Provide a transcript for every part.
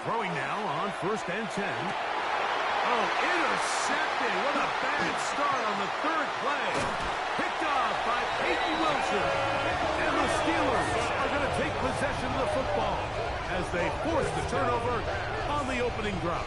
Throwing now on 1st and 10. Oh, intercepted. What a bad start on the 3rd play. Picked off by Peyton Wilson. And the Steelers are going to take possession of the football as they force the turnover on the opening drop.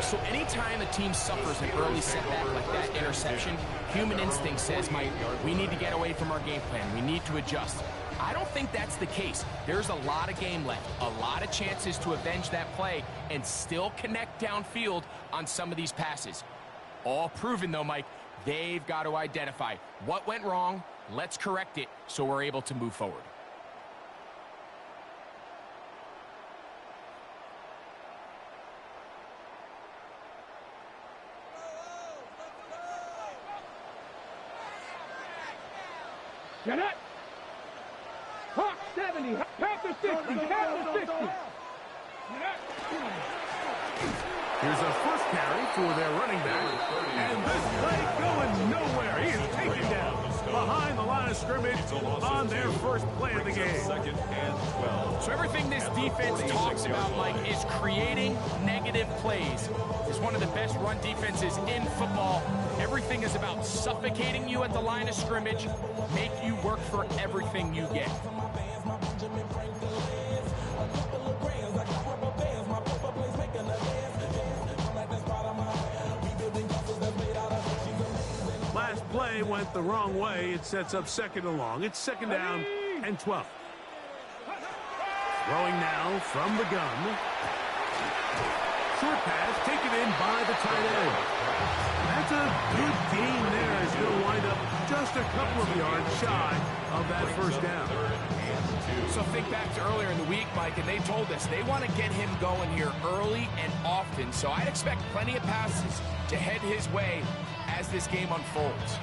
So anytime a team suffers an early setback like that interception, human instinct says, Mike, we need to get away from our game plan. We need to adjust. I don't think that's the case. There's a lot of game left, a lot of chances to avenge that play and still connect downfield on some of these passes. All proven, though, Mike, they've got to identify what went wrong, let's correct it so we're able to move forward. Get it! Hawk 70, Panther 60, Panther 60. Here's a first carry for their running back. And this play going nowhere. He is taken down behind the line of scrimmage on their first play of the game. So everything this defense talks about, Mike, is creating negative plays. It's one of the best run defenses in football. Everything is about suffocating you at the line of scrimmage, make you work for everything you get. Last play went the wrong way. It sets up 2nd and long. It's 2nd down and 12. Throwing now from the gun. Short pass taken in by the tight end. That's a good gain there. It's going to wind up just a couple of yards shy of that 1st down. So think back to earlier in the week, Mike, and they told us they want to get him going here early and often. So I'd expect plenty of passes to head his way as this game unfolds.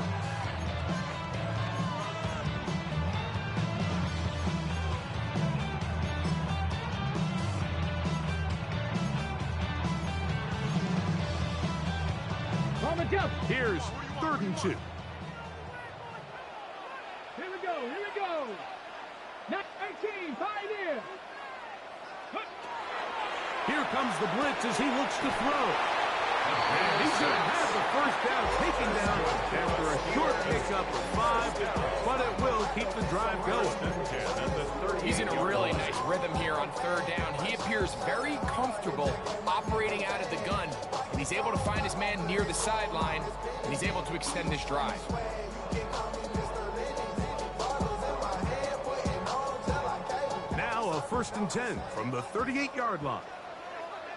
Here's 3rd and 2. Here we go, here we go. 19, Pioneer. Here comes the blitz as he looks to throw. And he's going to have the 1st down taken down after a short pickup of 5, but it will keep the drive going. He's in a really nice rhythm here on 3rd down. He appears very comfortable operating out of the gun, and he's able to find his man near the sideline, and he's able to extend this drive. Now a 1st and 10 from the 38-yard line.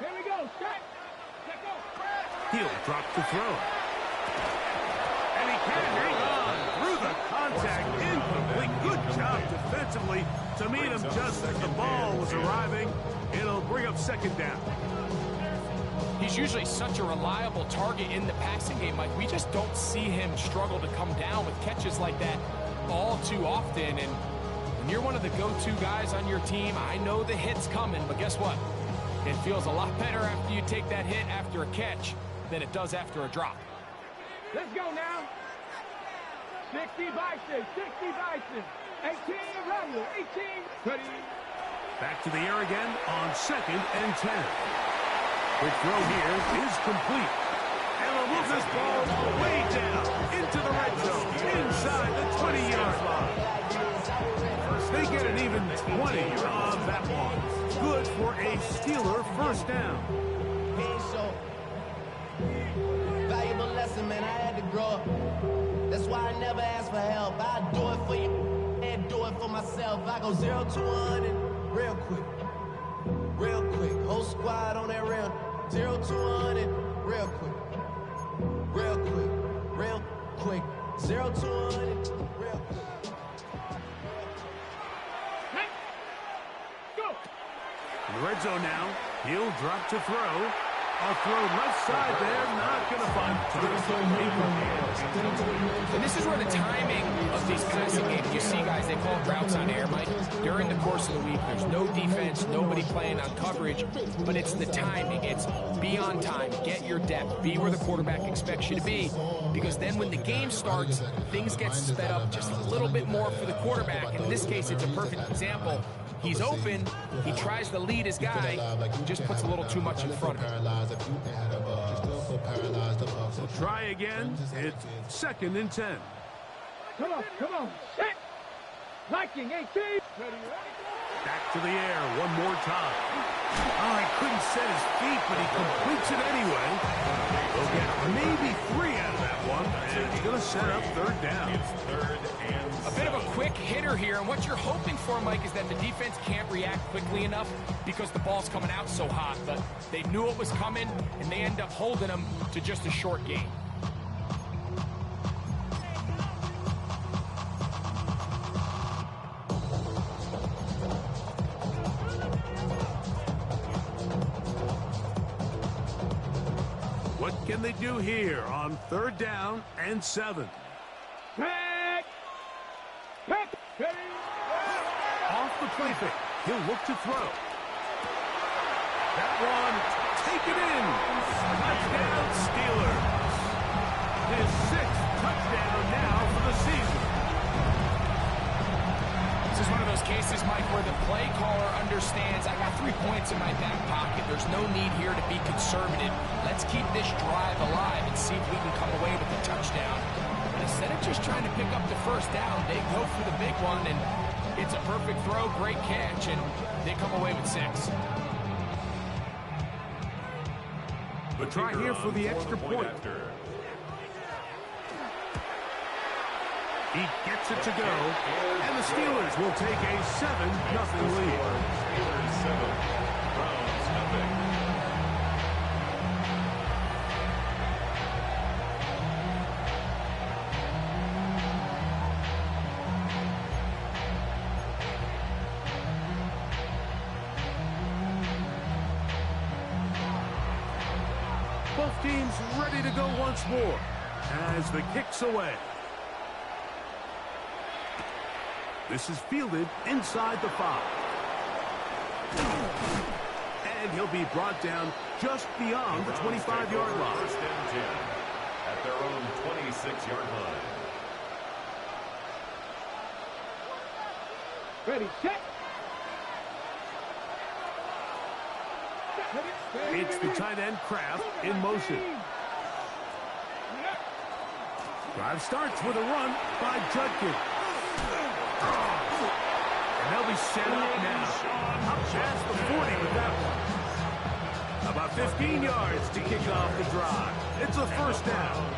Here we go, set. He'll drop the throw. And he can hang on through the contact. Incomplete. Good job defensively to meet him just as the ball was arriving. It'll bring up 2nd down. He's usually such a reliable target in the passing game, Mike. We just don't see him struggle to come down with catches like that all too often. And when you're one of the go-to guys on your team, I know the hit's coming, but guess what? It feels a lot better after you take that hit after a catch than it does after a drop. Let's go now. 60 Bison, 60 Bison. 18 Rumble, 18. Ready. Back to the air again on 2nd and 10. Quick throw here is complete. And they'll move this ball way down into the red zone, inside the 20-yard line. They get an even 20 on that one. Good for a Steeler 1st down. Valuable lesson, man. I had to grow up. That's why I never ask for help. I do it for you and do it for myself. I go 0 to 100 real quick. Real quick. Whole squad on that rail. 0 to 100 real quick. Real quick. Real quick. 0 to 100 real quick. In the red zone now, he'll drop to throw. A throw left side there, not going to find And this is where the timing of these passing games, you see guys as they call it, routes on air, Mike. During the course of the week, there's no defense, nobody playing on coverage, but it's the timing. It's be on time, get your depth, be where the quarterback expects you to be, because then when the game starts, things get sped up just a little bit more for the quarterback. And in this case, it's a perfect example. He's open, he tries to lead his guy, just puts a little too much in front of him. We'll try again. It's 2nd and 10. Come on, set. Viking 18. Back to the air one more time. Oh, he couldn't set his feet, but he completes it anyway. He'll get maybe 3 out of that one, and it's going to set up 3rd down. A bit of a quick hitter here, and what you're hoping for, Mike, is that the defense can't react quickly enough because the ball's coming out so hot, but they knew it was coming, and they end up holding them to just a short gain. What can they do here on 3rd down and 7? Back. Off the play fake. He'll look to throw. That one, taken in. Touchdown, Steelers. His 6th touchdown now for the season. This is one of those cases, Mike, where the play caller understands, I got 3 points in my back pocket. There's no need here to be conservative. Let's keep this drive alive and see if we can come away with a touchdown. But instead of just trying to pick up the 1st down, they go for the big one, and it's a perfect throw, great catch, and they come away with 6. But try here for the extra point. He gets it to go, and the Steelers will take a 7-0 lead. Steelers 7, Browns nothing. Both teams ready to go once more as the kick's away. This is fielded inside the 5. And he'll be brought down just beyond the 25-yard line. 1st and 10 at their own 26-yard line. Ready, set. It's the tight end Kraft in motion. Drive starts with a run by Judkins. And they'll be set up now. Up past the 40 with that one. About 15 yards to kick off the drive. It's a 1st down.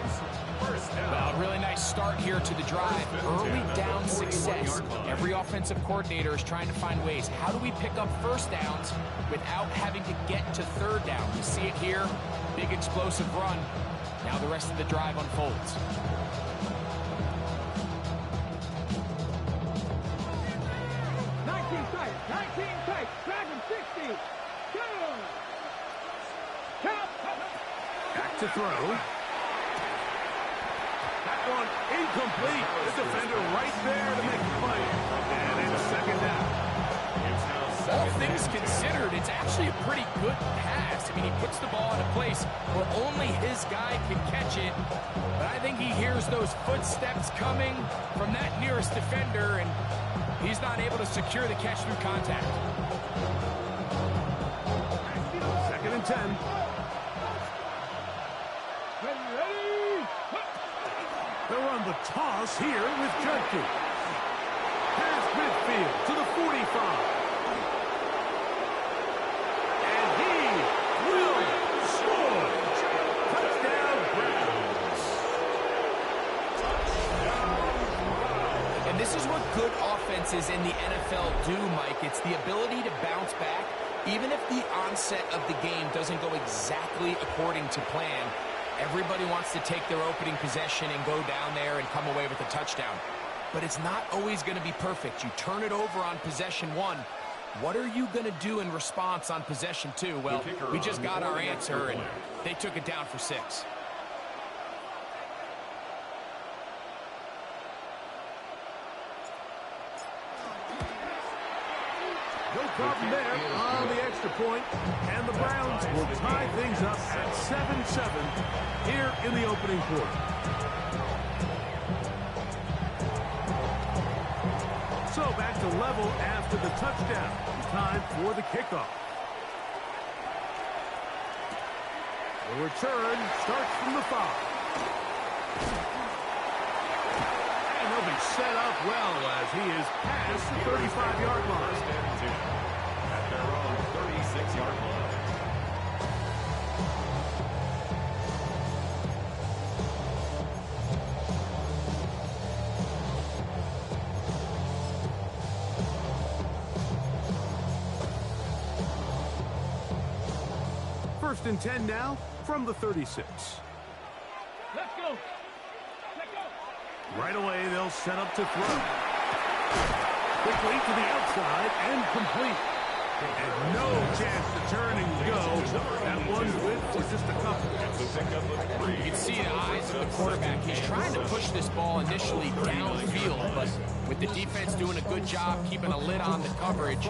Well, a really nice start here to the drive. Early down success. Every offensive coordinator is trying to find ways. How do we pick up 1st downs without having to get to 3rd down? We see it here. Big explosive run. Now the rest of the drive unfolds. Back to throw. That one incomplete. The defender right there to make the play. And it's 2nd down. All things considered, it's actually a pretty good pass. I mean, he puts the ball in a place where only his guy can catch it. But I think he hears those footsteps coming from that nearest defender, and he's not able to secure the catch through contact. 2nd and 10. They'll run the toss here with Judkins. Past midfield to the 45. And he will score. Touchdown, Browns. And this is what good offenses in the NFL do, Mike. It's the ability to bounce back, even if the onset of the game doesn't go exactly according to plan. Everybody wants to take their opening possession and go down there and come away with a touchdown. But it's not always going to be perfect. You turn it over on possession 1. What are you going to do in response on possession 2? Well, we just got our answer, and they took it down for 6. No problem there on the extra point. And the Browns will tie things up at 7-7 here in the opening quarter. So back to level after the touchdown. Time for the kickoff. The return starts from the 5. And he'll be set up well as he is past the 35-yard line. At their own 36-yard line. First and 10 now from the 36. Let's go. Let's go. Right away, they'll set up to throw. Quickly to the outside and complete. And no chance to turn and go. That one's good for just a couple. You can see the eyes of the quarterback. He's trying to push this ball initially downfield, but with the defense doing a good job keeping a lid on the coverage,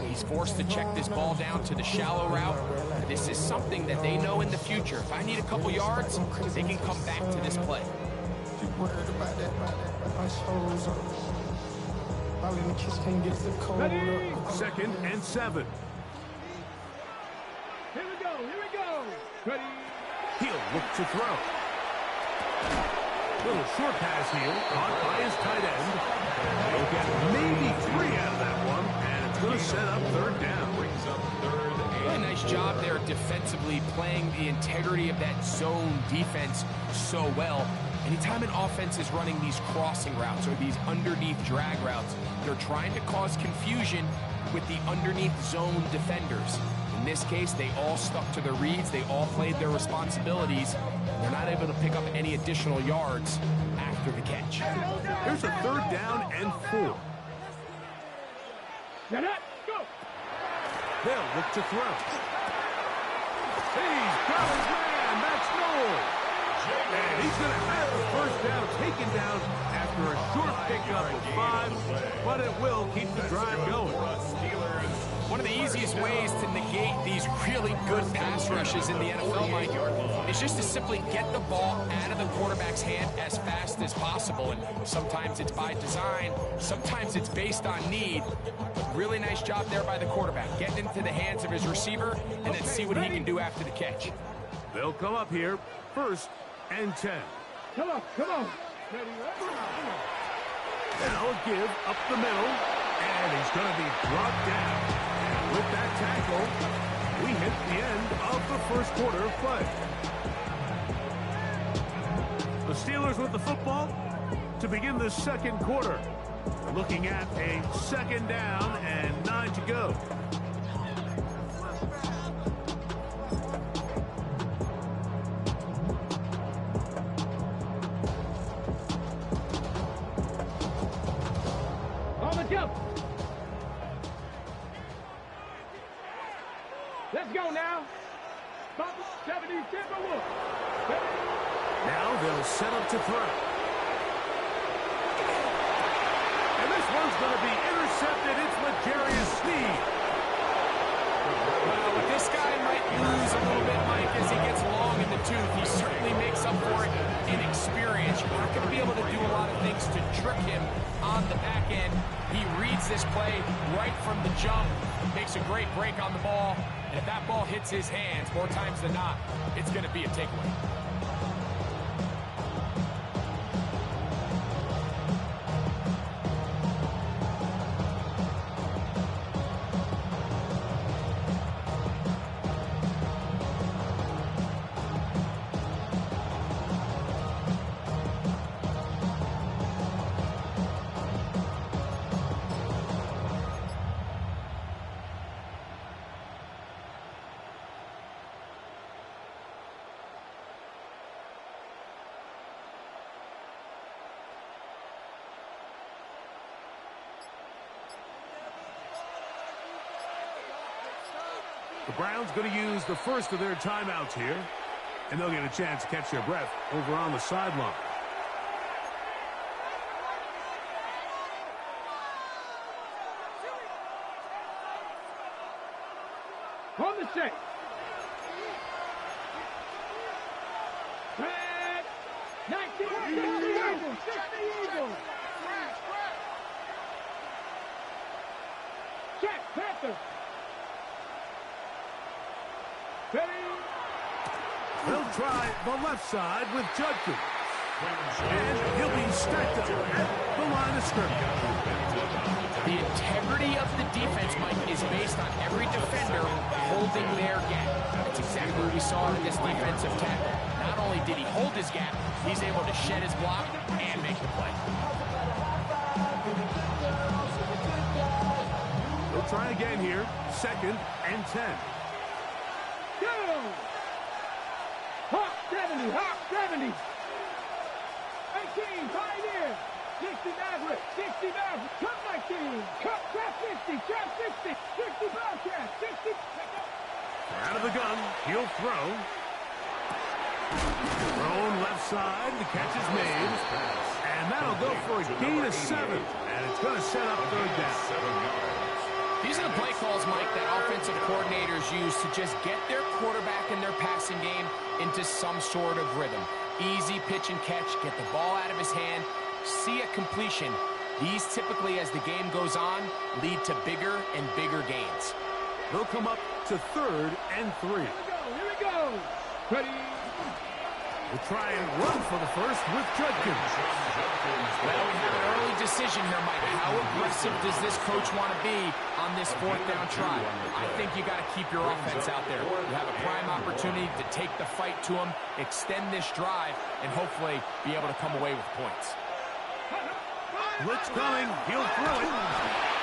he's forced to check this ball down to the shallow route. This is something that they know in the future. If I need a couple yards, they can come back to this play. Ready? Second and 7. Here we go. Here we go. Ready? He'll look to throw. Little short pass here, caught by his tight end. He'll get maybe 3 out of that one, and it's going to set up third down. Brings up third and Really nice job there defensively, playing the integrity of that zone defense so well. Anytime an offense is running these crossing routes or these underneath drag routes, they're trying to cause confusion with the underneath zone defenders. In this case, they all stuck to their reads. They all played their responsibilities. They're not able to pick up any additional yards after the catch. Here's a third down and 4. Now that, go. They'll look to throw. He's got his man. That's Noel. And he's going to have the first down taken down after a short pickup of 5, but it will keep the drive going. One of the easiest ways to negate these really good pass rushes in the NFL, Mike, is just to simply get the ball out of the quarterback's hand as fast as possible. And sometimes it's by design, sometimes it's based on need. Really nice job there by the quarterback, getting into the hands of his receiver and then see what he can do after the catch. They'll come up here, first and 10. Come on, come on. Ready? Now a give up the middle, and he's going to be brought down. And with that tackle, we hit the end of the first quarter of play. The Steelers with the football to begin the second quarter. We're looking at a second down and 9 to go. Jump. Let's go now. 70 Timberwolves. Now they'll set up to throw. And this one's going to be intercepted. It's L'Jarius Sneed. Well, this guy might lose a little bit, Mike, as he gets long in the tooth. He certainly makes up for it in experience. You're not going to be able to do a lot of things to trick him on the back end. He reads this play right from the jump, makes a great break on the ball, and if that ball hits his hands more times than not, it's going to be a takeaway. The Browns going to use the first of their timeouts here, and they'll get a chance to catch their breath over on the sideline. On the set. Red. 19. 60 Eagles. 60 Eagles. Check. Panther. Ready. They'll try the left side with Judkins. And he'll be stacked up at the line of scrimmage. The integrity of the defense, Mike, is based on every defender holding their gap. That's exactly what we saw in this defensive tackle. Not only did he hold his gap, he's able to shed his block and make the play. They'll try again here. 2nd and 10. Go! Hawk 70, Hawk 70. 18, Pioneer. 60 Maverick, 60 Maverick. Cut 19, cut trap 50, trap 60, 60 Bobcat, 60. Out of the gun, he'll throw. Thrown left side, the catch is made. And that'll go for a gain of 7. And it's going to set up 3rd down. These are the play calls, Mike, that offensive coordinators use to just get their quarterback and their passing game into some sort of rhythm. Easy pitch and catch, get the ball out of his hand, see a completion. These typically, as the game goes on, lead to bigger and bigger gains. They'll come up to 3rd and 3. Here we go. Ready. We'll try and run for the first with Judkins. Well, we have an early decision here, Mike. How aggressive does this coach want to be on this 4th down try? I think you got to keep your offense out there. You have a prime opportunity to take the fight to him, extend this drive, and hopefully be able to come away with points. Blitz coming. He'll throw it.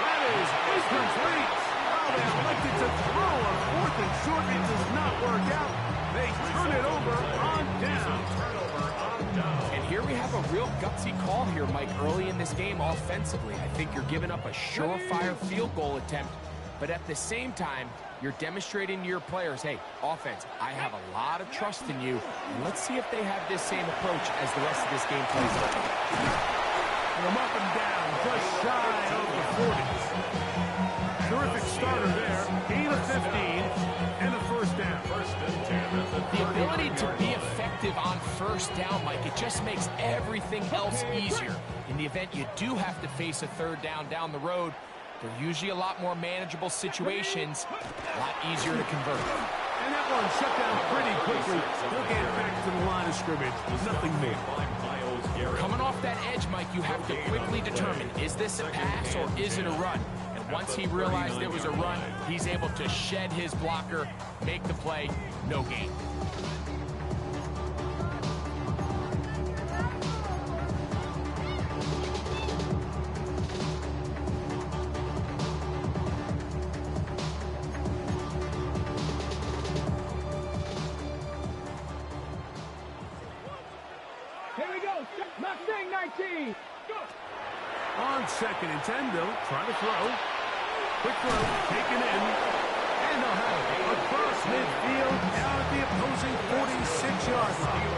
That is incomplete. Oh, they elected to throw on 4th and short. It does not work out. They turn it over on down. And here we have a real gutsy call here, Mike, early in this game offensively. I think you're giving up a surefire field goal attempt, but at the same time, you're demonstrating to your players, hey, offense, I have a lot of trust in you, and let's see if they have this same approach as the rest of this game plays out. From up and down, just shy of the 40s. Terrific starter there. Gain of 15 and a 1st down. The ability to be effective on 1st down, Mike, it just makes everything else easier. In the event you do have to face a 3rd down the road, they're usually a lot more manageable situations, a lot easier to convert. And that one shut down pretty quickly. They'll get back to the line of scrimmage. Nothing made. Coming off that edge, Mike, you have to quickly determine, is this a pass or is it a run? And once he realized it was a run, he's able to shed his blocker, make the play, no gain. Here we go. Mustang 19. Go. On 2nd and 10, they'll try to throw. Quick throw, taken in. And they'll have it across midfield, down at the opposing 46-yard line.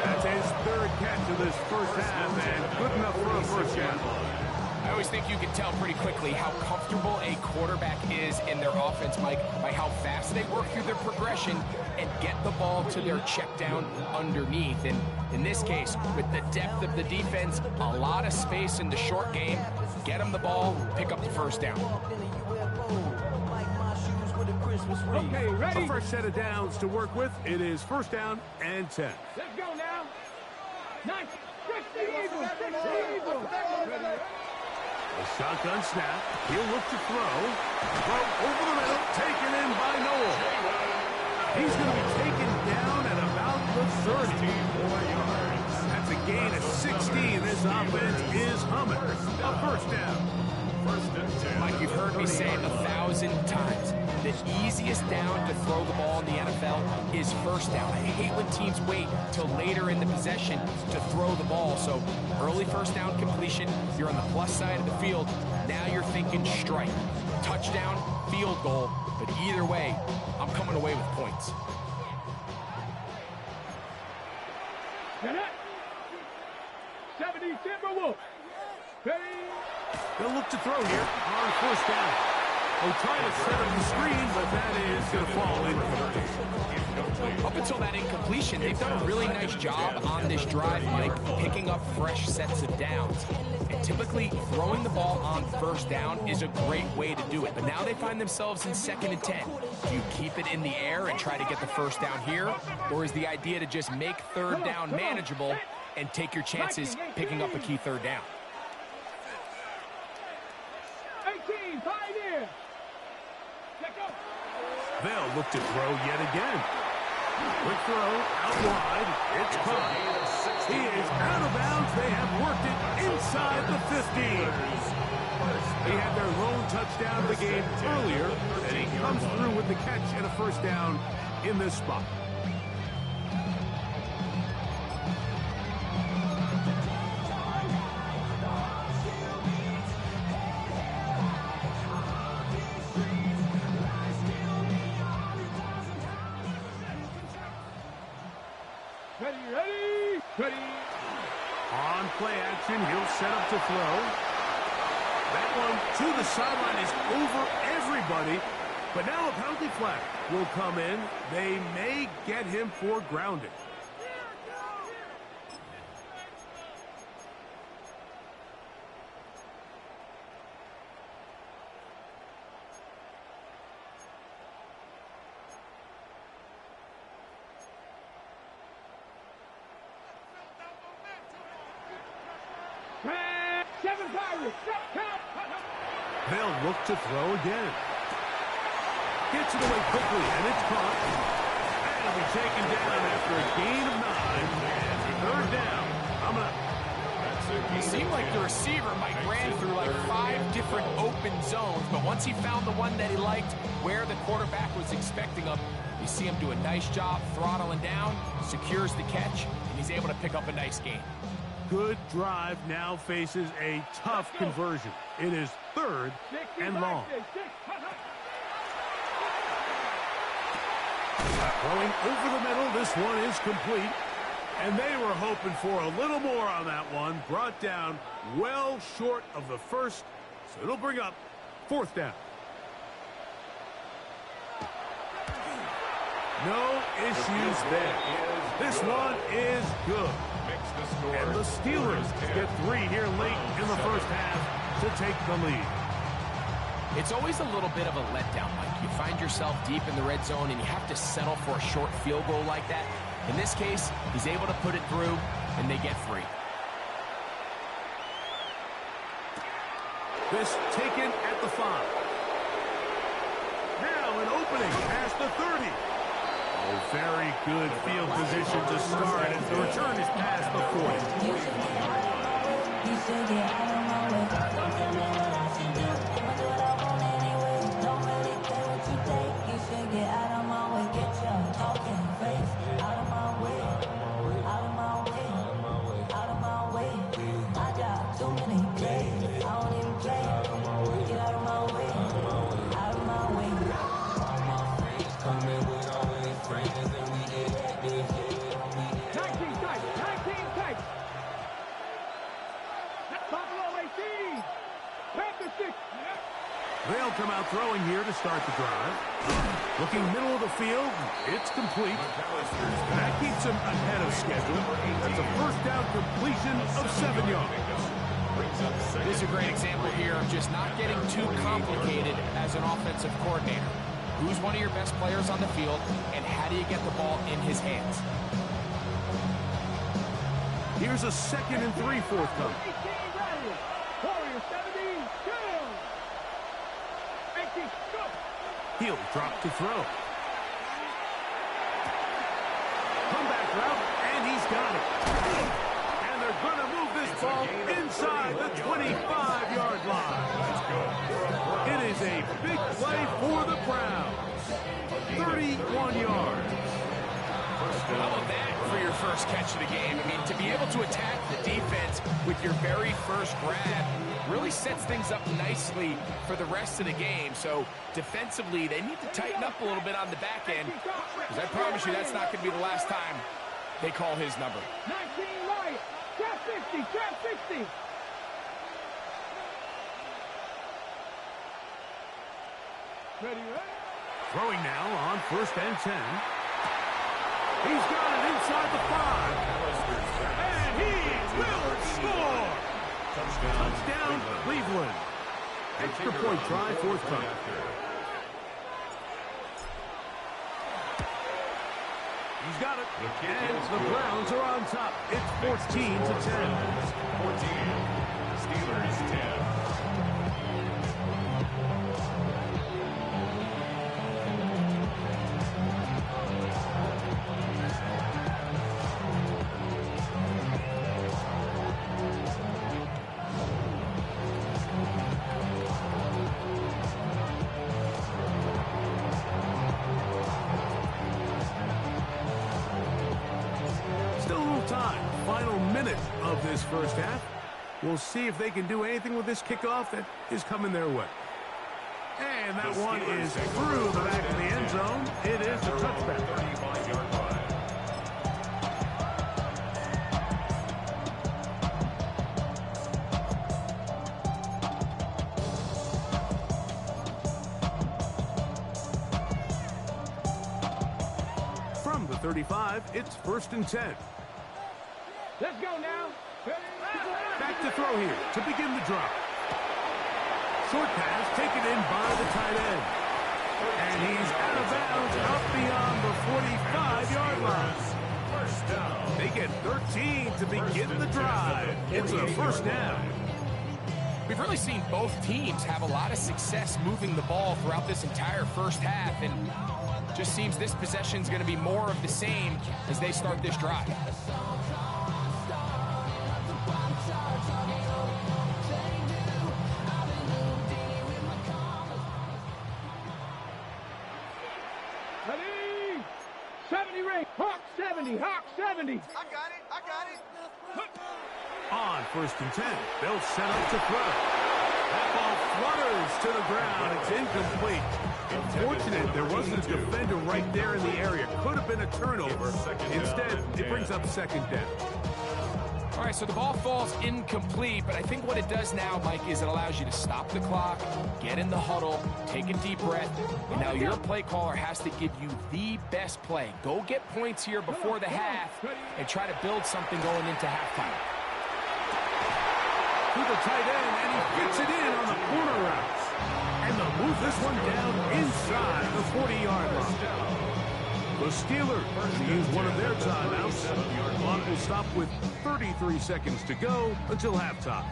That's his 3rd catch of this 1st half, and good enough for a 1st down. I always think you can tell pretty quickly how comfortable a quarterback is in their offense, Mike, by how fast they work through their progression and get the ball to their check down underneath. And in this case, with the depth of the defense, a lot of space in the short game, get them the ball, pick up the 1st down. Okay, ready? A fresh set of downs to work with. It is 1st down and 10. Let's go now. 60 Eagles. 60 Eagles. A shotgun snap. He'll look to throw. Throw over the middle. Taken in by Noel. He's going to be taken down at about the 34 yards. That's a gain of 16. This offense is humming. A 1st down. Mike, you've heard me say it 1,000 times. The easiest down to throw the ball in the NFL is 1st down. I hate when teams wait till later in the possession to throw the ball. So early 1st down completion, you're on the plus side of the field. Now you're thinking strike, touchdown, field goal. But either way, I'm coming away with points. Get it. 70 Timberwolves. Ready. They'll look to throw here on 1st down. Oh, trying to set up the screen, but that is going to fall incomplete. Up until that incompletion, they've done a really nice job on this drive, Mike, picking up fresh sets of downs. And typically, throwing the ball on first down is a great way to do it. But now they find themselves in 2nd and 10. Do you keep it in the air and try to get the first down here? Or is the idea to just make 3rd down manageable and take your chances picking up a key 3rd down? 18, 5 years. They'll look to throw yet again. Quick throw, out wide. It's caught. He is out of bounds. They have worked it inside the 15. They had their lone touchdown of the game earlier, and he comes through with the catch and a first down in this spot. Ready. On play action, he'll set up to throw. That one to the sideline is over everybody. But now a penalty flag will come in. They may get him for grounding. They'll look to throw again. Gets it away quickly, and it's caught. And it'll be taken down after a gain of 9. And 3rd down. It seemed like the receiver, Mike, ran through like 5 different open zones, but once he found the one that he liked, where the quarterback was expecting him, you see him do a nice job throttling down, secures the catch, and he's able to pick up a nice gain. Good drive now faces a tough conversion. It is 3rd and long. Throwing over the middle, this one is complete. And they were hoping for a little more on that one. Brought down well short of the first, so it'll bring up 4th down. No issues there. This one is good. And the Steelers get 3 here late in the first half to take the lead. It's always a little bit of a letdown, Mike. You find yourself deep in the red zone and you have to settle for a short field goal like that. In this case, he's able to put it through, and they get 3. This taken at the 5. Now an opening past the 30. Oh, very good field position to start as the return is past the They'll come out throwing here to start the drive. Looking middle of the field, it's complete. That keeps him ahead of schedule. That's a first down completion of 7 yards. This is a great example here of just not getting too complicated as an offensive coordinator. Who's one of your best players on the field, and how do you get the ball in his hands? Here's a 2nd and 3 forthcoming. He'll drop to throw. Comeback route, and he's got it. And they're going to move this ball inside the 25-yard line. It is a big play for the Browns. 31 yards. How about that for your first catch of the game? I mean, to be able to attack the defense with your very first grab really sets things up nicely for the rest of the game. So defensively, they need to tighten up a little bit on the back end, because I promise you that's not going to be the last time they call his number. 19 right, trap 50, trap 50. Throwing now on 1st and 10. He's got it inside the 5. And he will score! Touchdown, Cleveland. Extra point try forthcoming. He's got it. And the Browns are on top. It's 14-10. 14. Steelers 10. Final minute of this first half. We'll see if they can do anything with this kickoff that is coming their way. And that one is through the back of the end zone. It is a touchback. 35-yard line. From the 35, it's 1st and 10. Let's go now. Back to throw here to begin the drive. Short pass taken in by the tight end. And he's out of bounds up beyond the 45-yard line. First down. They get 13 to begin the drive. It's a first down. We've really seen both teams have a lot of success moving the ball throughout this entire first half, and just seems this possession is going to be more of the same as they start this drive. Ready? 70 ring. Hawk 70. Hawk 70. I got it. On 1st and 10, they'll set up to throw. That ball flutters to the ground. It's incomplete. Unfortunate there wasn't a defender right there in the area. Could have been a turnover. Instead, it brings up 2nd down. All right, so the ball falls incomplete, but I think what it does now, Mike, is it allows you to stop the clock, get in the huddle, take a deep breath, and now your play caller has to give you the best play. Go get points here before the half and try to build something going into halftime. To the tight end, and he gets it in on the corner routes. And they'll move this one down inside the 40-yard line. The Steelers use one of their timeouts. The clock will stop with 33 seconds to go until halftime.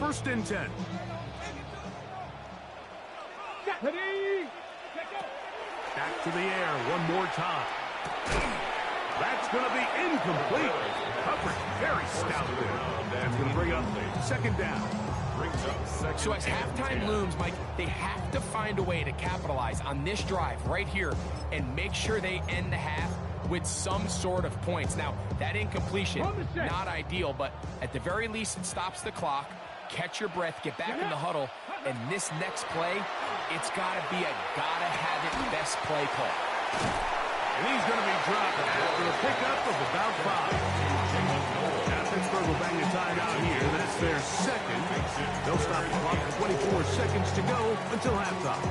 1st and 10. Ready? Back to the air one more time. That's going to be incomplete. Coverage very stout there. That's going to bring up 2nd down. So as halftime looms, Mike, they have to find a way to capitalize on this drive right here and make sure they end the half with some sort of points. Now, that incompletion, not ideal, but at the very least, it stops the clock. Catch your breath, get back in the huddle, and this next play, it's got to be a gotta-have-it best play call. And he's going to be dropped after a pickup of about 5. Now Pittsburgh will bang a timeout here. That's their 2nd. They'll stop the clock with 24 seconds to go until halftime.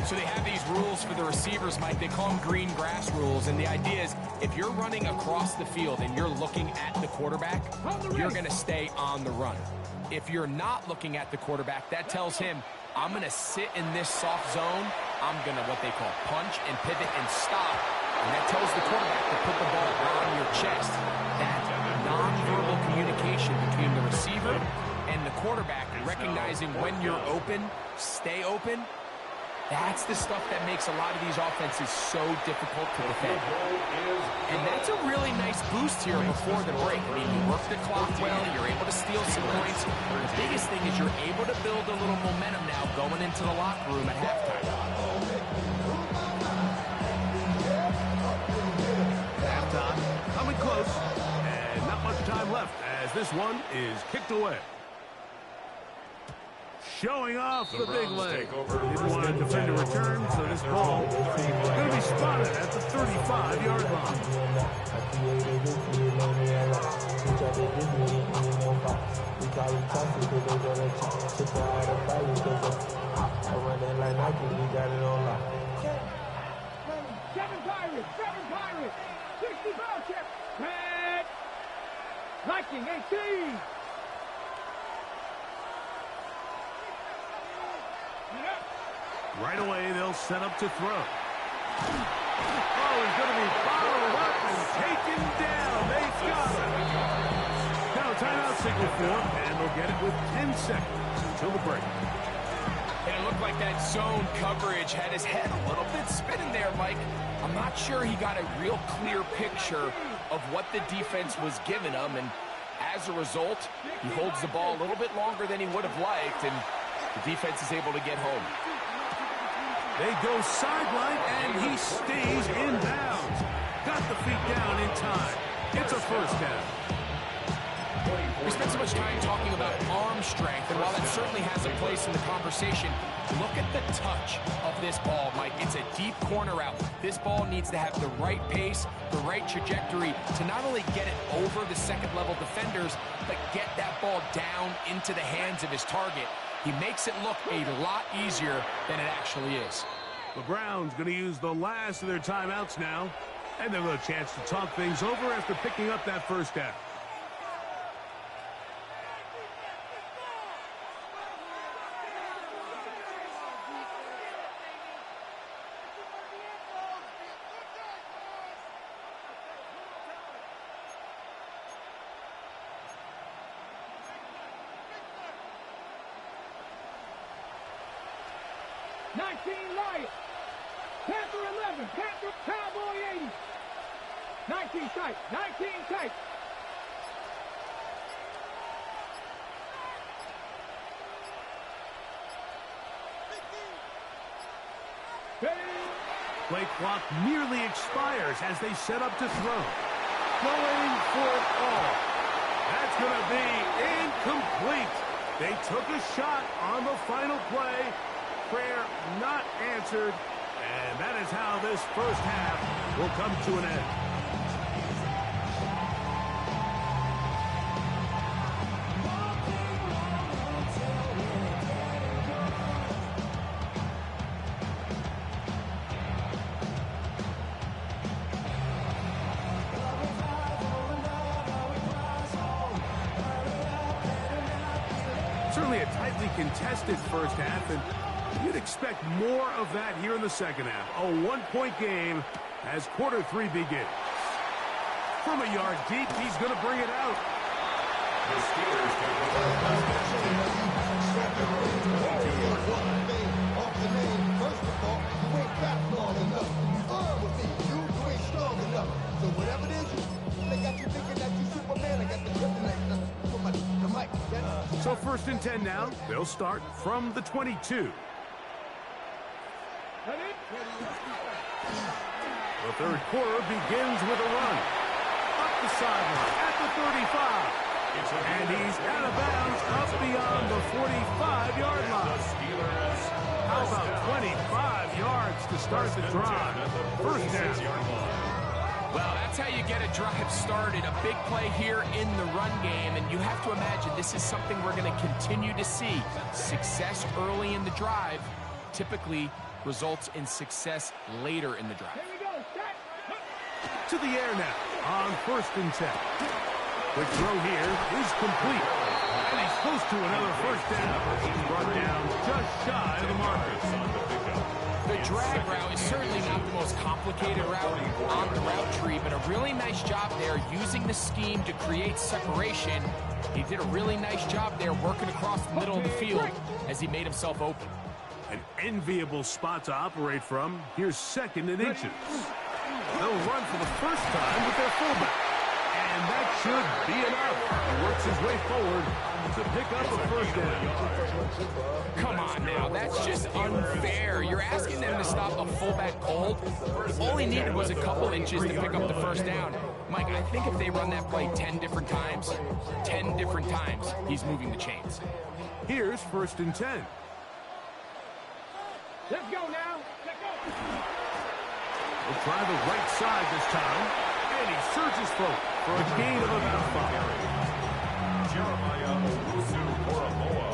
So they have these rules for the receivers, Mike. They call them green grass rules. And the idea is if you're running across the field and you're looking at the quarterback, you're going to stay on the run. If you're not looking at the quarterback, that tells him, I'm going to sit in this soft zone. I'm going to, what they call, punch and pivot and stop. And that tells the quarterback to put the ball on your chest. That nonverbal communication between the receiver and the quarterback, recognizing when you're open, stay open, that's the stuff that makes a lot of these offenses so difficult to defend. And that's a really nice boost here before the break. I mean, you work the clock well, you're able to steal some points. The biggest thing is you're able to build a little momentum now going into the locker room at halftime. Halftime coming close, and not much time left as this one is kicked away. Showing off the big leg. Didn't want to defend a return, so this ball is going to be spotted at the 35-yard line. Seven Pirates, 60 foul check. Red. Viking 18. Right away, they'll set up to throw. Oh, he's going to be followed up and taken down. They've got him. Now, timeout signal for him, and they'll get it with 10 seconds until the break. And it looked like that zone coverage had his head a little bit spinning there, Mike. I'm not sure he got a real clear picture of what the defense was giving him, and as a result, he holds the ball a little bit longer than he would have liked, and the defense is able to get home. They go sideline, and he stays in bounds. Got the feet down in time. It's a first down. We spent so much time talking about arm strength, and while that certainly has a place in the conversation, look at the touch of this ball, Mike. It's a deep corner route. This ball needs to have the right pace, the right trajectory to not only get it over the second-level defenders, but get that ball down into the hands of his target. He makes it look a lot easier than it actually is. The Browns going to use the last of their timeouts now, and they'll have a chance to talk things over after picking up that first down. Lions. Panther 11. Panther Cowboy 80. 19 tight. 19 tight. Play clock nearly expires as they set up to throw. Going for it all. That's going to be incomplete. They took a shot on the final play. Prayer not answered. And that is how this first half will come to an end. Certainly a tightly contested first half, and you'd expect more of that here in the second half. A one-point game as quarter three begins. From a yard deep, he's going to bring it out. The Steelers take So whatever it is, they got you thinking that you Superman. I got the kryptonite. The mic. So first and 10 now. They'll start from the 22. The third quarter begins with a run. Up the sideline at the 35. And he's out of bounds up beyond the 45-yard line. How about 25 yards to start the drive? First down. Well, that's how you get a drive started. A big play here in the run game, and you have to imagine this is something we're going to continue to see. Success early in the drive typically results in success later in the drive. Here we go. To the air now on first and 10. The throw here is complete. And he's close to another first down. He's brought down just shy of the marker. The drag route is certainly not the most complicated route on the route tree, but a really nice job there using the scheme to create separation. He did a really nice job there working across the middle of the field as he made himself open. An enviable spot to operate from. Here's second and inches. They'll run for the first time with their fullback. And that should be enough. He works his way forward to pick up a first down. Come on now, that's just unfair. You're asking them to stop a fullback cold. All he needed was a couple inches to pick up the first down. Mike, I think if they run that play 10 different times, he's moving the chains. Here's first and 10. Let's go now. Let's go. He'll try the right side this time. And he surges forward for a gain of about 5. Jeremiah Owusu-Koramoah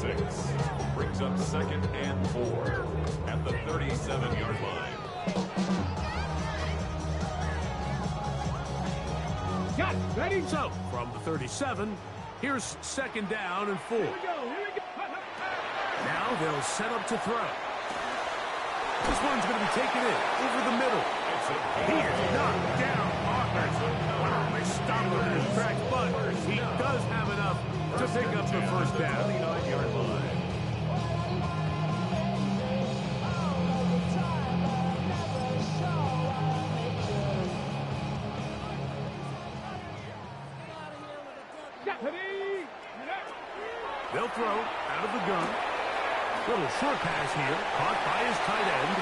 26. Brings up 2nd and 4 at the 37-yard line. Got it. Ready? So, from the 37, here's 2nd down and 4. Here we go. Now they'll set up to throw. This one's going to be taken in over the middle. He is knocked down. Wow, they stop him in his tracks, but he does have enough to pick up the first down. 39-yard line. They'll throw out of the gun. Little short pass here, caught by his tight end.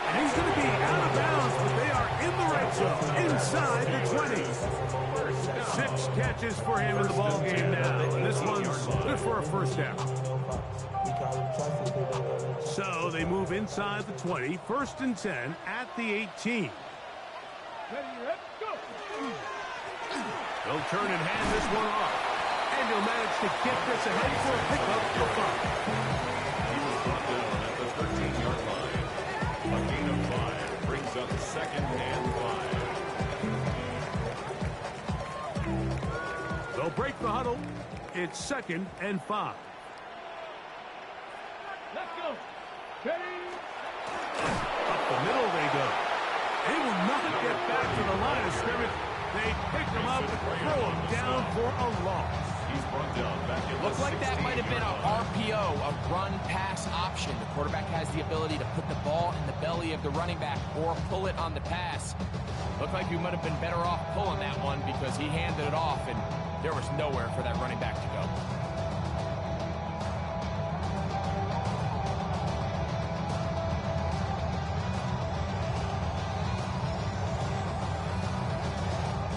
And he's going to be out of bounds, but they are in the red zone, inside the 20. 6 catches for him in the ball game now. And this one's good for a first down. So they move inside the 20, 1st and 10 at the 18. They'll turn and hand this one off. And he'll manage to get this ahead for a pickup for 5. He was brought down at the 13-yard line. A gain of 5 brings up 2nd and 5. They'll break the huddle. It's 2nd and 5. Let's go. Ready? Up the middle they go. They will not get back to the line of scrimmage. They pick him up and throw him down for a loss. He's brought down back at Looks like that might have been a RPO, a run-pass option. The quarterback has the ability to put the ball in the belly of the running back or pull it on the pass. Looked like you might have been better off pulling that one because he handed it off, and there was nowhere for that running back to go.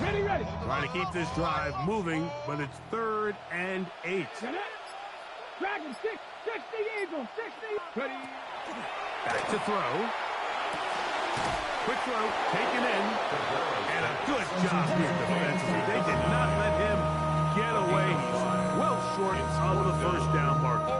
Ready. Trying to keep this drive moving, but it's 3rd and 8. Dragon 60 Eagles, 60. Ready. Back to throw. Quick throw, taken in. And a good job here defensively. They did not let him get away. He's well short of the first down marker.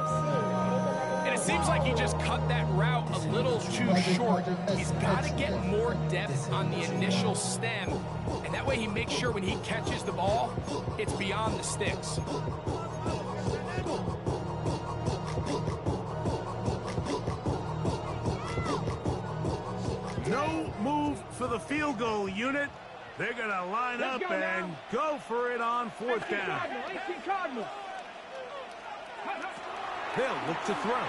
And it seems like he just cut that route a little too short. He's got to get more depth on the initial stem, and that way he makes sure when he catches the ball, it's beyond the sticks. No move for the field goal unit. They're going to line up and go for it on 4th down. 18 Cardinals. They'll look to throw.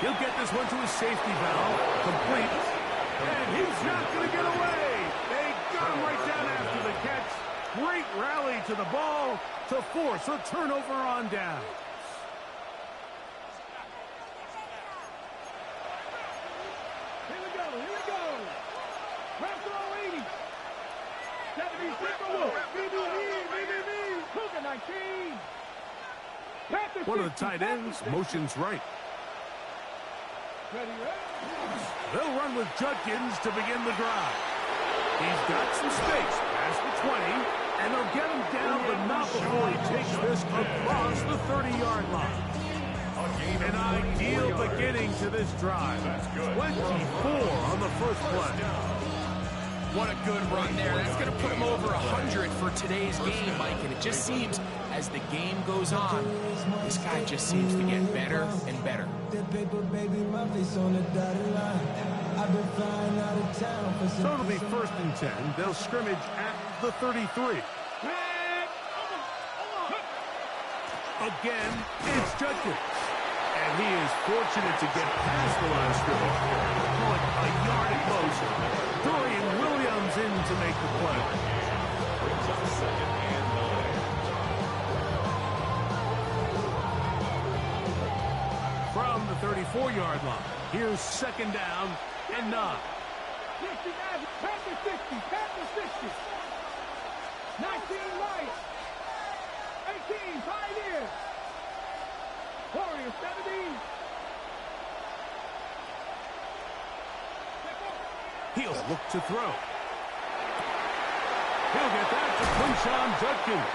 He'll get this one to his safety valve. Complete. And he's not going to get away. They got him right down after the catch. Great rally to the ball to force a turnover on down. Here we go. Raffalo 80. 76 BBB. Cougar 19. One of the tight ends motions right. Ready. They'll run with Judkins to begin the drive. He's got some space past the 20, and they'll get him down, but not before he takes this across the 30-yard line. An ideal beginning to this drive. 24 on the first play. What a good run there. That's going to put him over 100 for today's game, Mike. And it just seems as the game goes on, this guy just seems to get better and better. So it'll be 1st and 10. They'll scrimmage at the 33. Again, it's Judkins. And he is fortunate to get past the line of scrimmage. Call it a yard at most. Dorian Williams in to make the play. Brings up 2nd and 9. From the 34-yard line, here's 2nd down and 9. 60 Magic, Panther 60, 19 Lions, 18 Pioneers, Warriors 17. He'll look to throw. He'll get that to Quinshon Judkins.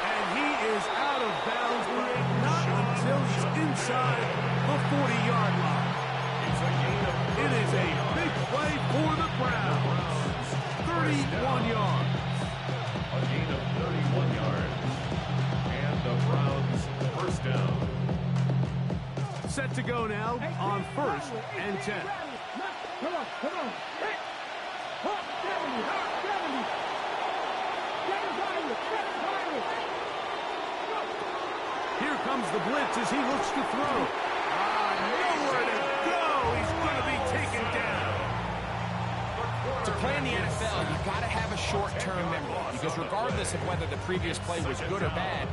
And he is out of bounds, but not until he's inside the 40-yard line. It is a big play for the Browns. 31 yards. A gain of 31 yards. And the Browns first down. Set to go now on 1st and 10. Come on. Hit. Hop 70. Hop 70. Here comes the blitz as he looks to throw. Nowhere to go. He's going to be taken down. To play in the NFL, you've got to have a short-term memory, because regardless of whether the previous play was good or bad,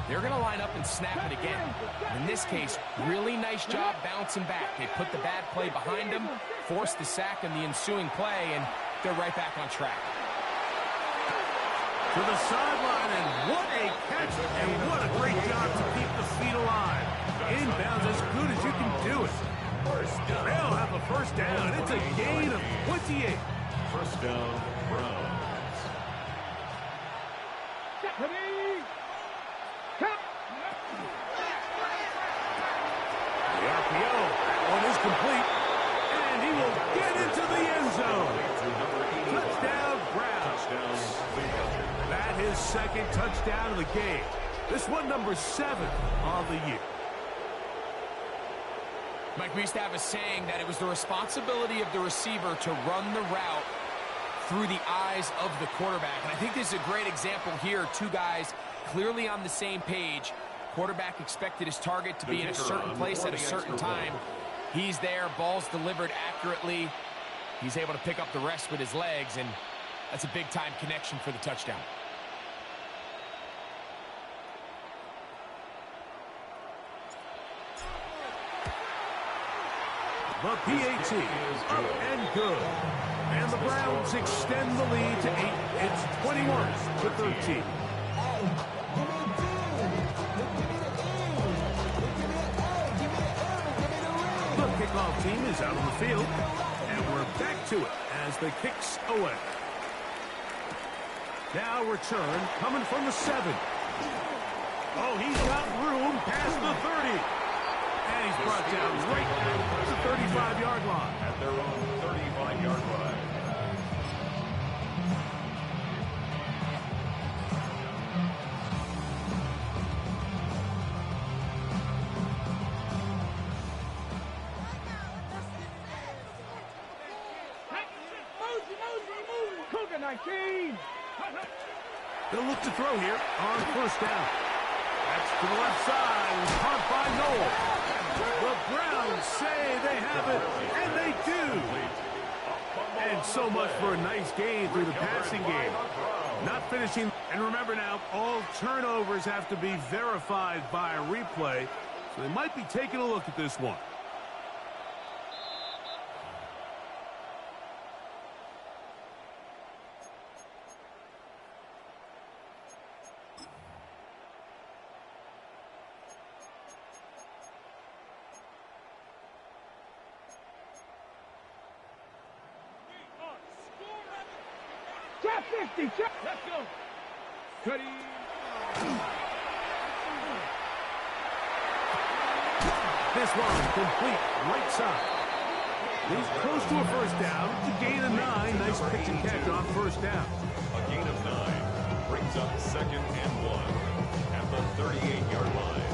they're going to line up and snap it again. In this case, really nice job bouncing back. They put the bad play behind them, forced the sack in the ensuing play, and they're right back on track. To the sideline, and what a catch, and what a great job to keep the feet alive. Inbounds as good as you can do it. They'll have a first down. It's a gain of 28. First down, Browns. The RPO, that one is complete, and he will get into the end zone. Touchdown, Browns. That is second touchdown of the game. This one number 7 on the year. Mike, we used to have a saying that it was the responsibility of the receiver to run the route through the eyes of the quarterback. And I think this is a great example here. Two guys clearly on the same page. Quarterback expected his target to be in a certain place at a certain time. He's there, ball's delivered accurately. He's able to pick up the rest with his legs, and that's a big-time connection for the touchdown. The PAT up and good. And the Browns extend the lead to 8. It's 21-13. The kickoff team is out on the field, and we're back to it as the kicks away. Now return coming from the 7. Oh, he's got room past the 30. And he's brought down right at the 35-yard line. At their own 35-yard line. Cougar 19. They'll look to throw here on first down. That's to the left side. Caught by Noel. The Browns say they have it, and they do. And so much for a nice gain through the passing game. Not finishing. And remember now, all turnovers have to be verified by a replay. So they might be taking a look at this one. Trap 50. Trap. Let's go. Cuddy. This one complete right side. He's close to a first down. To gain of 9. Nice pitch and catch on first down. A gain of 9 brings up 2nd and 1 at the 38-yard line.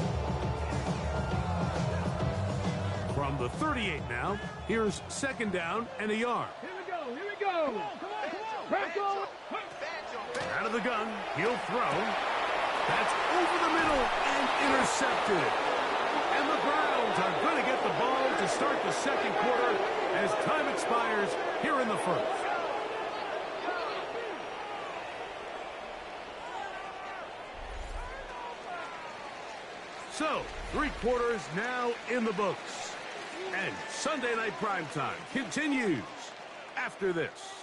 From the 38 now, here's 2nd down and a yard. Here we go. Here we go. Come on. Crack on. Out of the gun, he'll throw. That's over the middle and intercepted. And the Browns are going to get the ball to start the second quarter as time expires here in the first. So, 3 quarters now in the books. And Sunday Night Primetime continues after this.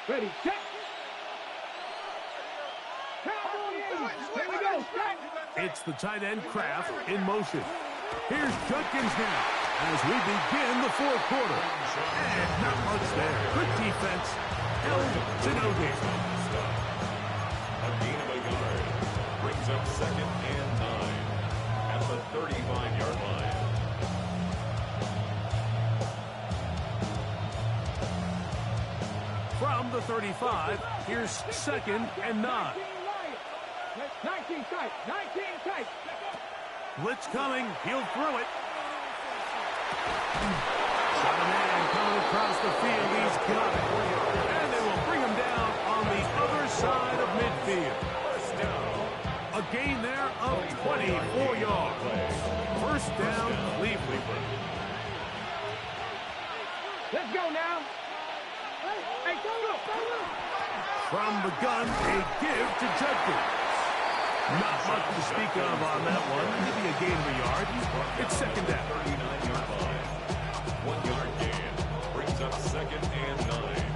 Ready, check. Cowboys. Here we go. It's the tight end Kraft in motion. Here's Judkins now as we begin the fourth quarter. And not much there. Good defense. Held to no gain. A gain of a yard. Brings up 2nd and 9 at the 35-yard line. From the 35, here's 2nd and 9. 19 tight, 19 tight. Blitz coming, he'll throw it. Got a man coming across the field, he's got it. And they will bring him down on the other side of midfield. A gain there of 24 yards. First down, Cleveland. Let's go now. Hey, go look, go look. From the gun, a give to Judkins. Not much to speak of on that one. Maybe a gain of a yard. It's 2nd down. 39-yard line. 1-yard gain. Brings up 2nd and 9.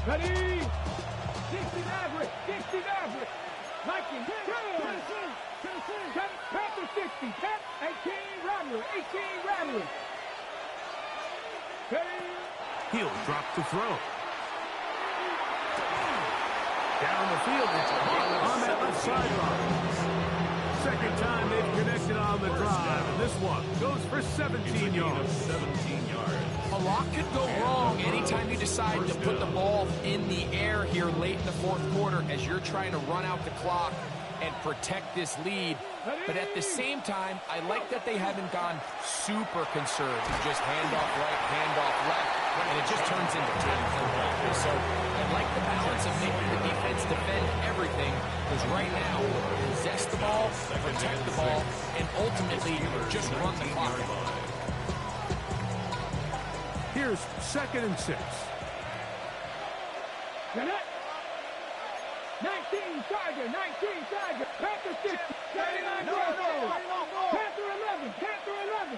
Ready? 60 average, 60 average. 19, Pat to 60, Pat, 18 Rattler, 18 Rattler. Ready? He'll drop to throw. Down the field, it's on that left sideline. Second time they've connected on the drive, and this one goes for 17 yards. 17 yards. A lot could go wrong anytime you decide to put the ball in the air here late in the fourth quarter as you're trying to run out the clock and protect this lead. But at the same time, I like that they haven't gone super conserved. Just handoff right, handoff left, and it just turns into tackling practice. So I like the balance of making the defense defend everything, because right now, possess the ball, protect the ball, and ultimately just run the clock out. Here's 2nd and 6. 19 Tiger, 19 Tiger. Panther 6, 39 Panther 11, Panther 11.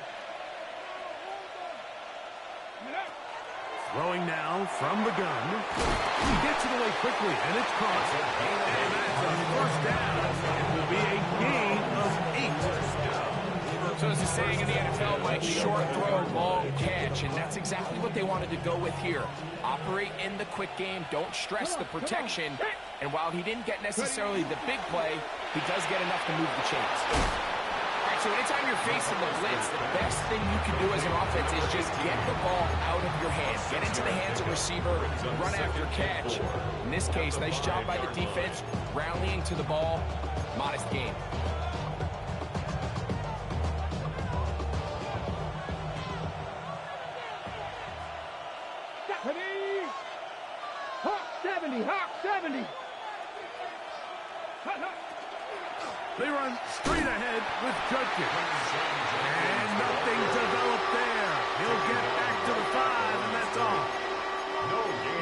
Throwing now from the gun. He gets it away quickly, and it's caught. And that's a first down. It will be a gain of 8. So as the saying in the NFL, Mike, short throw, long catch, and that's exactly what they wanted to go with here. Operate in the quick game, don't stress the protection, and while he didn't get necessarily the big play, he does get enough to move the chains. All right, so anytime you're facing the blitz, the best thing you can do as an offense is just get the ball out of your hands. Get into the hands of receiver, run after catch. In this case, nice job by the defense, rallying to the ball, modest gain. Ready? Hawk 70, Hawk 70. They run straight ahead with Judkins. And nothing developed there. He'll get back to the 5, and that's all.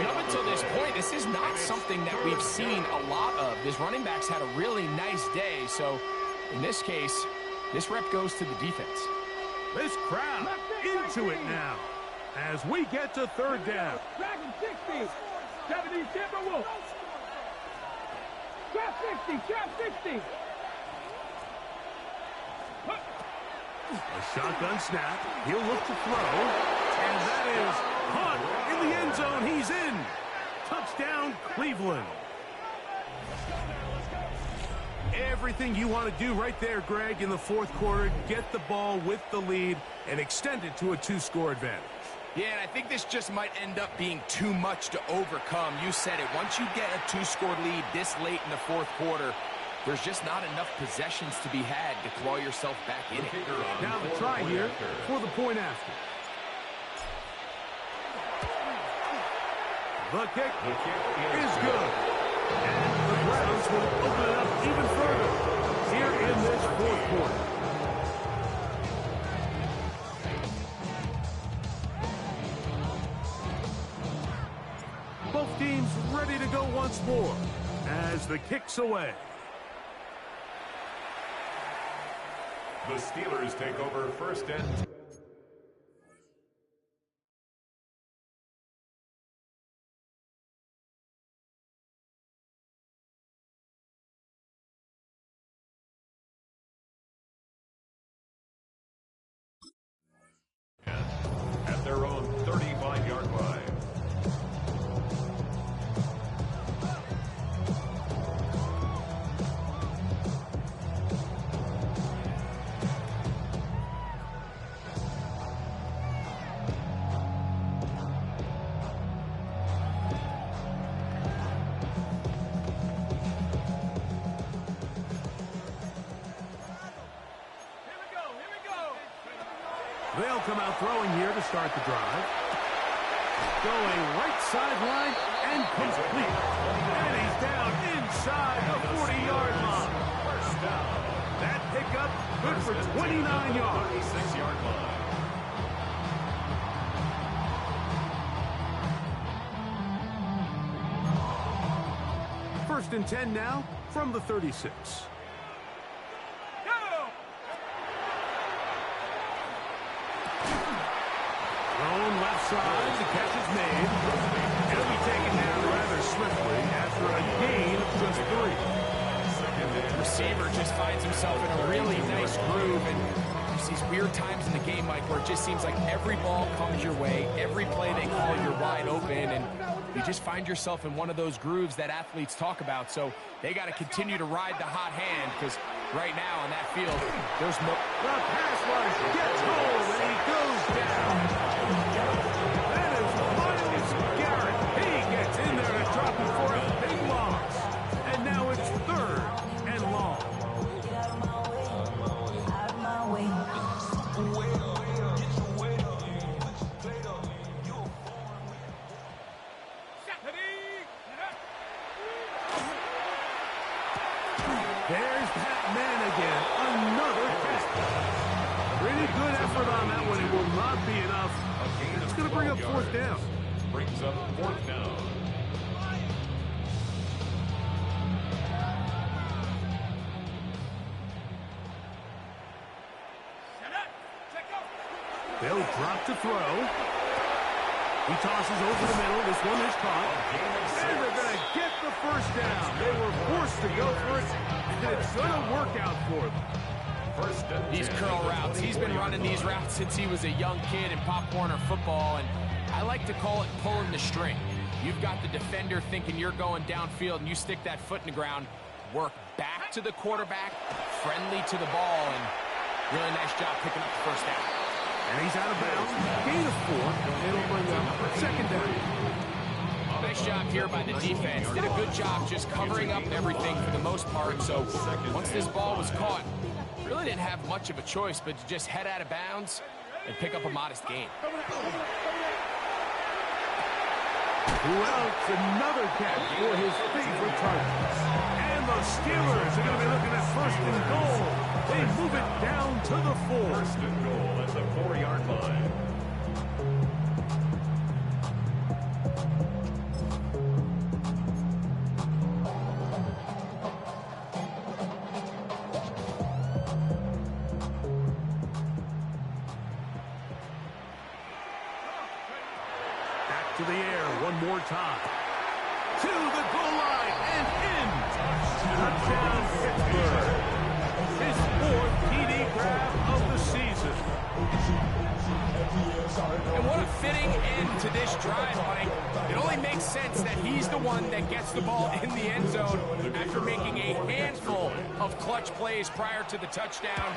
And up until this point, this is not something that we've seen a lot of. This running back's had a really nice day, so in this case, this rep goes to the defense. This crowd into it now as we get to 3rd down. Dragon 60, 70 Timberwolves. Trap 60, trap 60. A shotgun snap. He'll look to throw. And that is Hunt in the end zone. He's in. Touchdown, Cleveland. Everything you want to do right there, Greg, in the fourth quarter. Get the ball with the lead and extend it to a 2-score advantage. Yeah, and I think this just might end up being too much to overcome. You said it. Once you get a 2-score lead this late in the fourth quarter, there's just not enough possessions to be had to claw yourself back in it. Now the try here for the point after. The kick is good. And the Browns will open it up even further here in this fourth quarter. Both teams ready to go once more as the kick's away. The Steelers take over 1st and 10. They'll come out throwing here to start the drive. Going right sideline and complete. And he's down inside the 40-yard line. First down. That pickup good for 29 yards. 6-yard line. First and 10 now from the 36. Thrown left side, the catch is made. It'll be taken down rather swiftly after a gain of just 3. The receiver just finds himself in a really nice groove, and there's these weird times in the game, Mike, where it just seems like every ball comes your way, every play they call, you're wide open, and you just find yourself in one of those grooves that athletes talk about. So they got to continue to ride the hot hand, because right now on that field, there's no... The pass rush gets hold, and he goes down. That is Myles Garrett. He gets in there to drop it for a big loss. And now it's 3rd and long. There's that man again. Another catch. Pretty good effort on that one. It will not be enough. It's going to bring up 4th down. Brings up 4th down. They'll drop to throw. He tosses over the middle. This one is caught. And they're going to get the first down. They were forced to go for it. And it's going to work out for them. First and 10. These curl routes, he's been running these routes since he was a young kid in Pop Warner football, and I like to call it pulling the string. You've got the defender thinking you're going downfield, and you stick that foot in the ground, work back to the quarterback, friendly to the ball, and really nice job picking up the first down. And he's out of bounds. Gain of 4. It'll bring up 2nd down. Nice job here by the defense. Did a good job just covering up everything for the most part. So once this ball was caught, really didn't have much of a choice but to just head out of bounds and pick up a modest gain. Who else? Another catch for his favorite target. And the Steelers are going to be looking at 1st and goal. They move it down to the 4. 1st and goal at the 4-yard line. To the air one more time. To the goal line and in. Touchdown, Pittsburgh. His 4th TD grab of the season. And what a fitting end to this drive, Mike. It only makes sense that he's the one that gets the ball in the end zone after making a handful of clutch plays prior to the touchdown.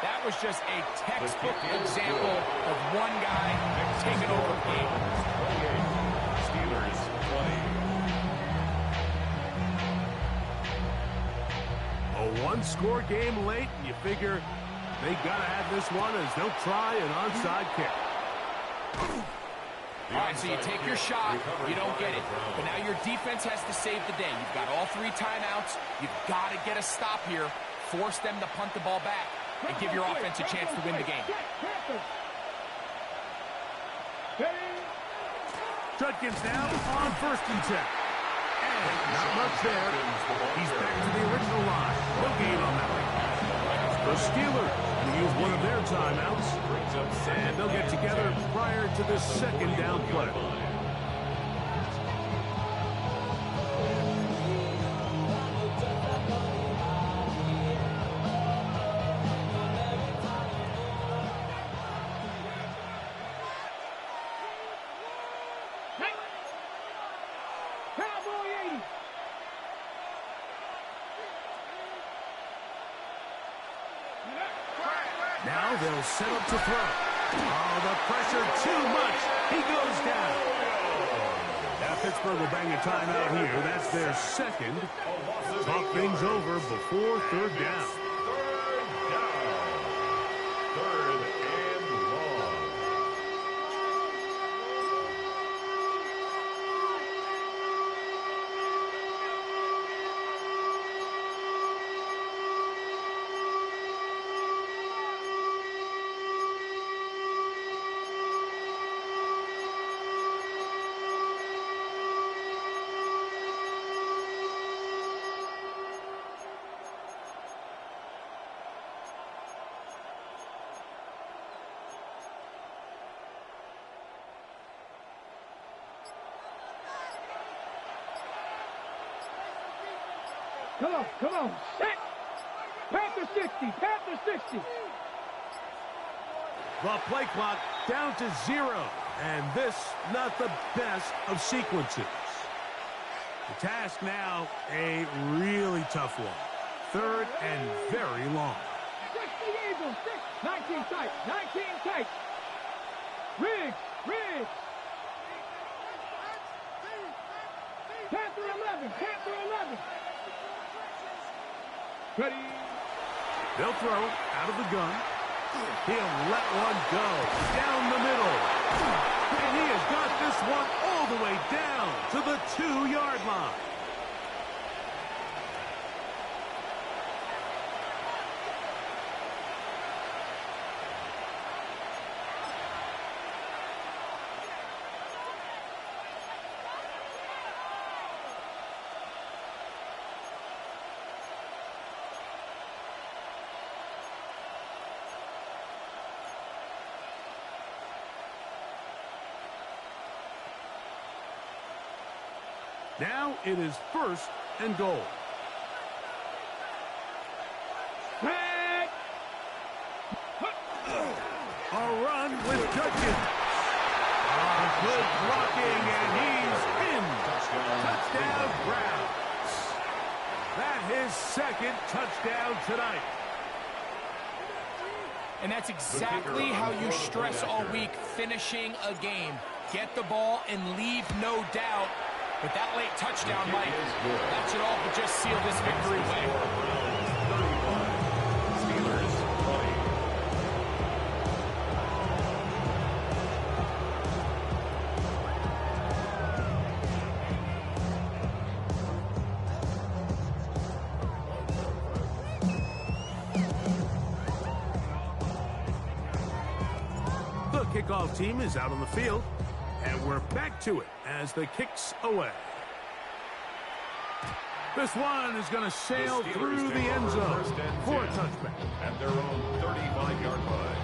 That was just a textbook example of one guy taking over the game. Steelers 20. A one-score game late, and you figure they got to have this one as they'll try an onside kick. All right, so you take your shot, you don't get it. But now your defense has to save the day. You've got all 3 timeouts. You've got to get a stop here, force them to punt the ball back, and give your offense a chance to win the game. Judkins now on 1st and 10. And not much there. He's back to the original line. No gain on that one. The Steelers will use one of their timeouts. And they'll get together prior to the 2nd down play. Now they'll set up to throw. Oh, the pressure too much. He goes down. Now Pittsburgh will bang a timeout here. That's their 2nd. Talk things over before 3rd down. 3rd and long. Come on. Set. Panther 60. Panther 60. The play clock down to 0. And this, not the best of sequences. The task now, a really tough one. 3rd and very long. 60 Eagles. 19 tight. 19 tight. Riggs. Panther 11. Panther 11. Ready. They'll throw out of the gun. He'll let one go down the middle. And he has got this one all the way down to the 2-yard line. Now it is 1st and goal. Back. A run with Judkins. Good blocking, and he's in. Touchdown, Browns. That's his 2nd touchdown tonight. And that's exactly how you stress all week, finishing a game. Get the ball and leave no doubt. But that late touchdown, Mike, that should all but just seal this victory away. Steelers 20. The kickoff team is out on the field. And we're back to it as the kick's away. This one is going to sail through the end zone for a touchback. At their own 35-yard line.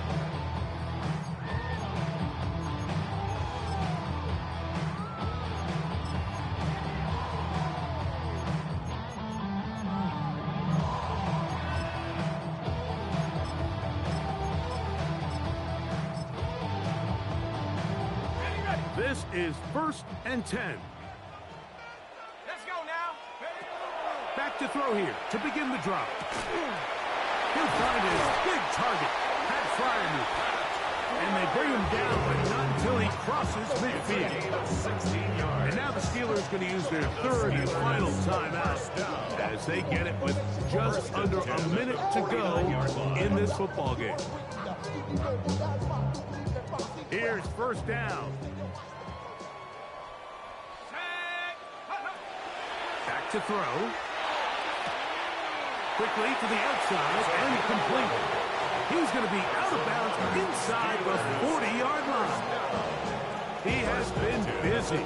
This is 1st and 10. Let's go now. Back to throw here to begin the drive. He'll find his big target. Pat Fryer. And they bring him down, but not until he crosses midfield. And now the Steelers going to use their 3rd and final timeout as they get it with just under a minute to go in this football game. Here's 1st down. Back to throw. Quickly to the outside and complete. He's going to be out of bounds inside the 40-yard line. He has been busy.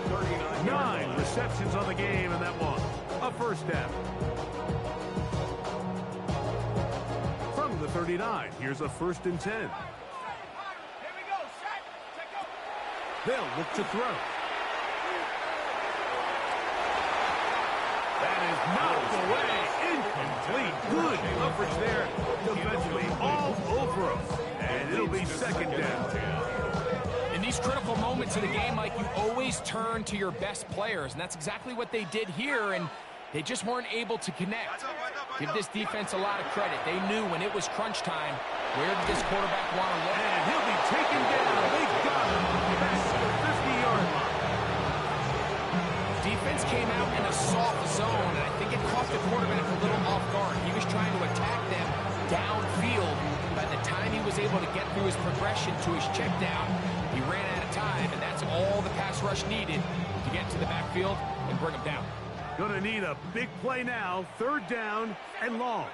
9 receptions on the game, and that one, a 1st down. From the 39, here's a 1st and 10. They'll look to throw. That is knocked away. Incomplete. Good coverage there defensively. All over him. And it'll be 2nd down. In these critical moments of the game, Mike, you always turn to your best players. And that's exactly what they did here. And they just weren't able to connect. Give this defense a lot of credit. They knew when it was crunch time, where did this quarterback want to look? And he'll be taken down. They got him back to the 50-yard line. Defense came out in a soft zone, and I think it caught the quarterback a little off guard. He was trying to attack them downfield. By the time he was able to get through his progression to his check down, he ran out of time, and that's all the pass rush needed to get to the backfield and bring him down. Gonna need a big play now. 3rd down and long.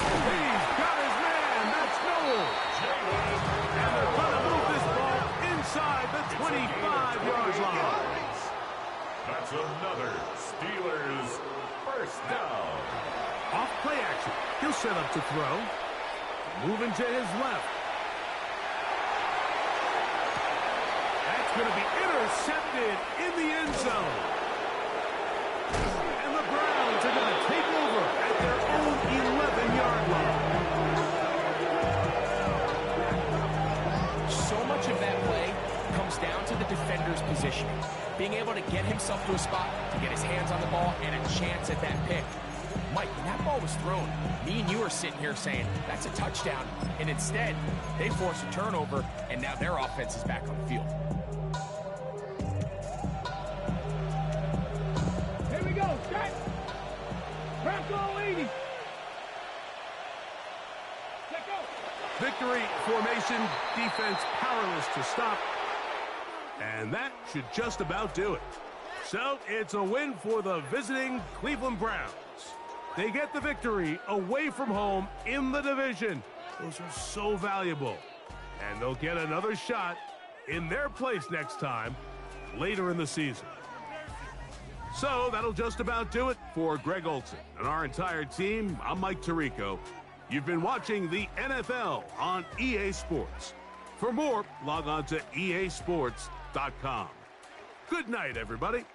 He's got his man. That's Noel. And they're gonna move this ball inside the 25-yard line. That's another Steelers 1st down. Off play action. He'll set up to throw. Moving to his left. That's going to be intercepted in the end zone. And the Browns are going to take over at their own 11-yard line. So much of that play comes down to the defender's positioning. Being able to get himself to a spot, to get his hands on the ball, and a chance at that pick. Mike, when that ball was thrown, me and you are sitting here saying, that's a touchdown. And instead, they force a turnover, and now their offense is back on the field. Here we go, set. Bronco 80. Let go. Victory formation, defense powerless to stop. And that should just about do it. So it's a win for the visiting Cleveland Browns. They get the victory away from home in the division. Those are so valuable. And they'll get another shot in their place next time, later in the season. So that'll just about do it for Greg Olson and our entire team. I'm Mike Tirico. You've been watching the NFL on EA Sports. For more, log on to easports.com. Good night, everybody.